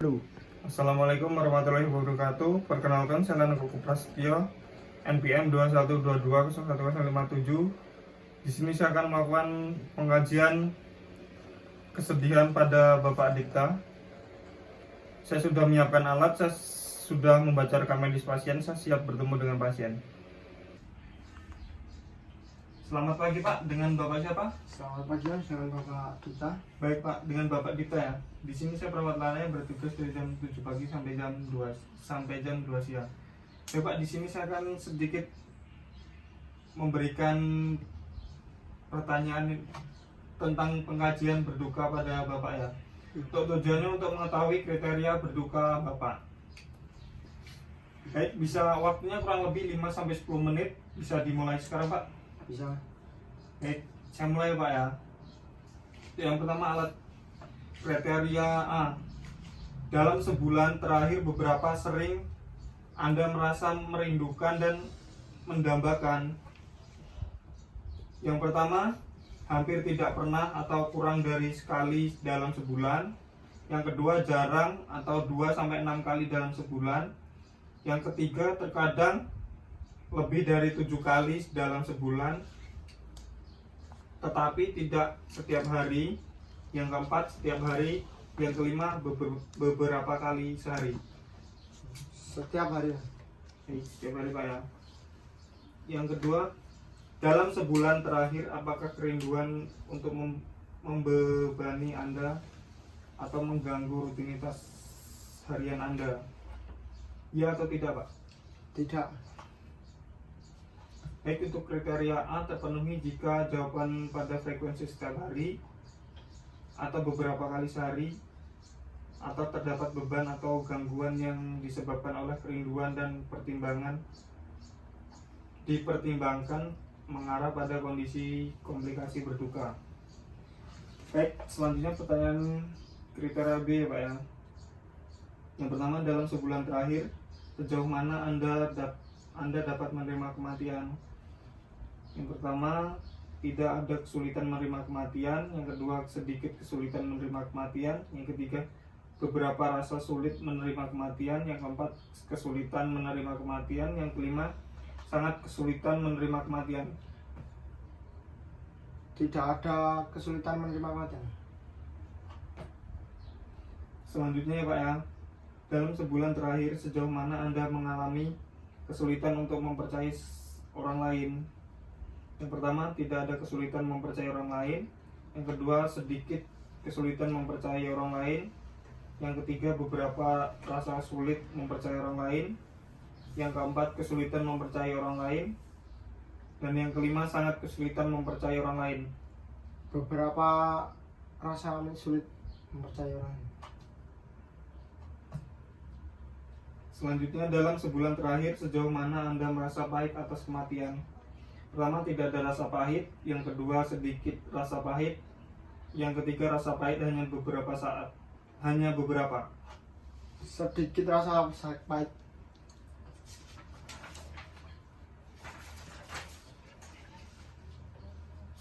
Halo. Assalamualaikum warahmatullahi wabarakatuh. Perkenalkan, saya Nana Koko Prasetyo, NPM 21220157. Di sini saya akan melakukan pengkajian kesedihan pada Bapak Dikta. Saya sudah menyiapkan alat, saya sudah membaca rekam medis pasien, saya siap bertemu dengan pasien. Selamat pagi Pak, dengan Bapak siapa? Selamat pagi, dengan Bapak Dikta. Baik Pak, dengan Bapak Dikta ya. Di sini saya perawat lalai yang bertugas dari jam 7 pagi sampai jam 2 siang. Ya Pak, di sini saya akan sedikit memberikan pertanyaan tentang pengkajian berduka pada Bapak ya. Untuk tujuannya untuk mengetahui kriteria berduka Bapak. Baik, bisa waktunya kurang lebih 5 sampai 10 menit. Bisa dimulai sekarang Pak? Bisa. Baik, saya mulai Pak ya. Yang pertama, alat kriteria A. Dalam sebulan terakhir beberapa sering Anda merasa merindukan dan mendambakan. Yang pertama, hampir tidak pernah atau kurang dari sekali dalam sebulan. Yang kedua, jarang atau 2 sampai 6 kali dalam sebulan. Yang ketiga, terkadang lebih dari 7 kali dalam sebulan, tetapi tidak setiap hari. Yang keempat, setiap hari. Yang kelima, beberapa kali sehari. Setiap hari. Setiap hari Pak ya. Yang kedua, dalam sebulan terakhir apakah kerinduan untuk membebani Anda atau mengganggu rutinitas harian Anda? Ya atau tidak Pak? Tidak. Baik, untuk kriteria A terpenuhi jika jawaban pada frekuensi setiap hari atau beberapa kali sehari, atau terdapat beban atau gangguan yang disebabkan oleh kerinduan dan dipertimbangkan mengarah pada kondisi komplikasi berduka. Baik, selanjutnya pertanyaan kriteria B ya Pak ya. Yang pertama, dalam sebulan terakhir sejauh mana Anda dapat menerima kematian? Yang pertama, tidak ada kesulitan menerima kematian. Yang kedua, sedikit kesulitan menerima kematian. Yang ketiga, beberapa rasa sulit menerima kematian. Yang keempat, kesulitan menerima kematian. Yang kelima, sangat kesulitan menerima kematian. Tidak ada kesulitan menerima kematian. Selanjutnya ya Pak ya, dalam sebulan terakhir sejauh mana Anda mengalami kesulitan untuk mempercayai orang lain? Yang pertama, tidak ada kesulitan mempercayai orang lain. Yang kedua, sedikit kesulitan mempercayai orang lain. Yang ketiga, beberapa rasa sulit mempercayai orang lain. Yang keempat, kesulitan mempercayai orang lain. Dan yang kelima, sangat kesulitan mempercayai orang lain. Beberapa rasa sulit mempercayai orang lain. Selanjutnya, dalam sebulan terakhir sejauh mana Anda merasa pahit atas kematian? Pertama, tidak ada rasa pahit. Yang kedua, sedikit rasa pahit. Yang ketiga, rasa pahit hanya beberapa saat. Hanya beberapa. Sedikit rasa pahit.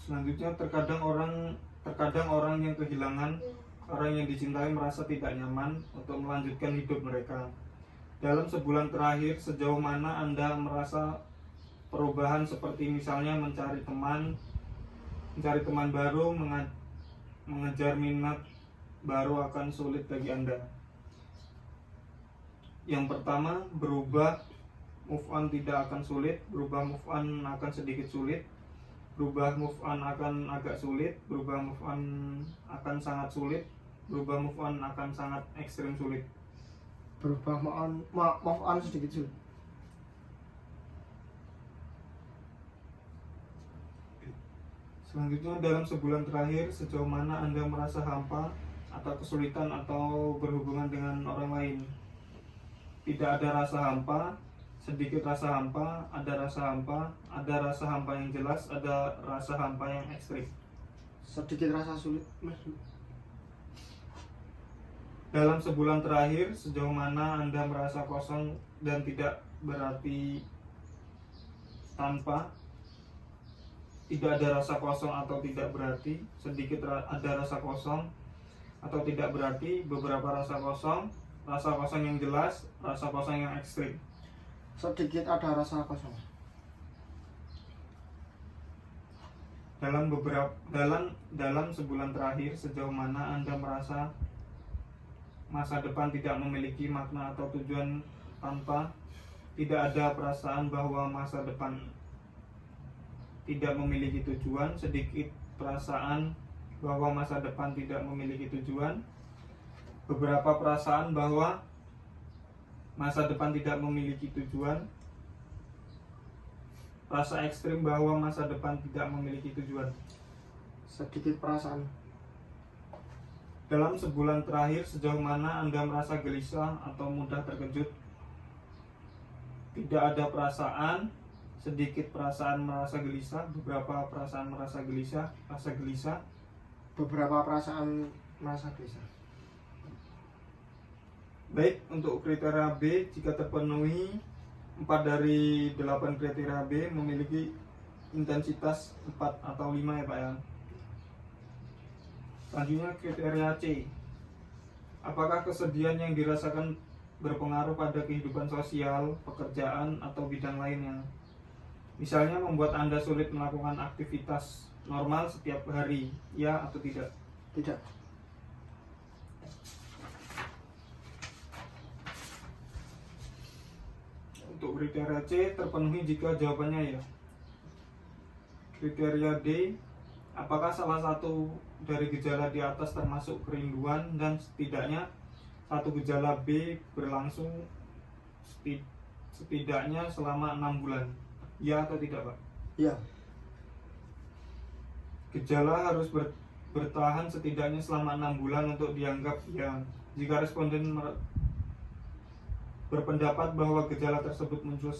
Selanjutnya, terkadang orang yang kehilangan orang yang dicintai merasa tidak nyaman untuk melanjutkan hidup mereka. Dalam sebulan terakhir sejauh mana Anda merasa perubahan, seperti misalnya mencari teman baru, mengejar minat baru akan sulit bagi Anda? Yang pertama, berubah move on tidak akan sulit, berubah move on akan sedikit sulit, berubah move on akan agak sulit, berubah move on akan sangat sulit, berubah move on akan sangat ekstrim sulit. Berubah move on sedikit sulit. Selanjutnya, dalam sebulan terakhir sejauh mana Anda merasa hampa atau kesulitan atau berhubungan dengan orang lain? Tidak ada rasa hampa, sedikit rasa hampa, ada rasa hampa yang jelas, ada rasa hampa yang ekstrim. Sedikit rasa sulit. Dalam sebulan terakhir sejauh mana Anda merasa kosong dan tidak berarti tanpa? Tidak ada rasa kosong atau tidak berarti, sedikit ada rasa kosong atau tidak berarti, beberapa rasa kosong, rasa kosong yang jelas, rasa kosong yang ekstrim. Sedikit ada rasa kosong. Dalam sebulan terakhir, sejauh mana Anda merasa masa depan tidak memiliki makna atau tujuan tanpa tidak ada perasaan bahwa masa depan tidak memiliki tujuan, sedikit perasaan bahwa masa depan tidak memiliki tujuan, beberapa perasaan bahwa masa depan tidak memiliki tujuan, rasa ekstrim bahwa masa depan tidak memiliki tujuan. Sedikit perasaan. Dalam sebulan terakhir, sejauh mana Anda merasa gelisah atau mudah terkejut? Tidak ada perasaan, sedikit perasaan merasa gelisah, beberapa perasaan merasa gelisah, rasa gelisah. Beberapa perasaan merasa gelisah. Baik, untuk kriteria B, jika terpenuhi 4 dari 8 kriteria B memiliki intensitas 4 atau 5 ya Pak ya. Selanjutnya kriteria C. Apakah kesedihan yang dirasakan berpengaruh pada kehidupan sosial, pekerjaan, atau bidang lainnya? Misalnya membuat Anda sulit melakukan aktivitas normal setiap hari, ya atau tidak? Tidak. Untuk kriteria C terpenuhi jika jawabannya ya. Kriteria D, apakah salah satu dari gejala di atas termasuk kerinduan dan setidaknya satu gejala B berlangsung setidaknya selama 6 bulan? Ya atau tidak Pak? Ya. Gejala harus bertahan setidaknya selama 6 bulan untuk dianggap ya. Jika responden berpendapat bahwa gejala tersebut muncul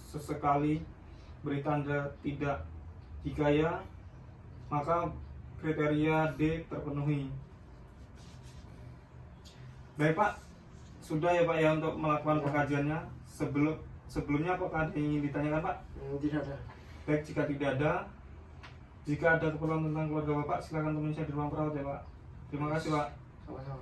sesekali, beri tanda tidak. Jika ya, maka kriteria D terpenuhi. Baik Pak, sudah ya Pak ya untuk melakukan pengkajiannya. Sebelumnya apakah ada yang ingin ditanyakan Pak? Tidak ada. Baik, jika tidak ada, jika ada keperluan tentang keluarga Bapak, silakan temui saya di ruang perawat ya Pak. Terima kasih Pak. Sama-sama.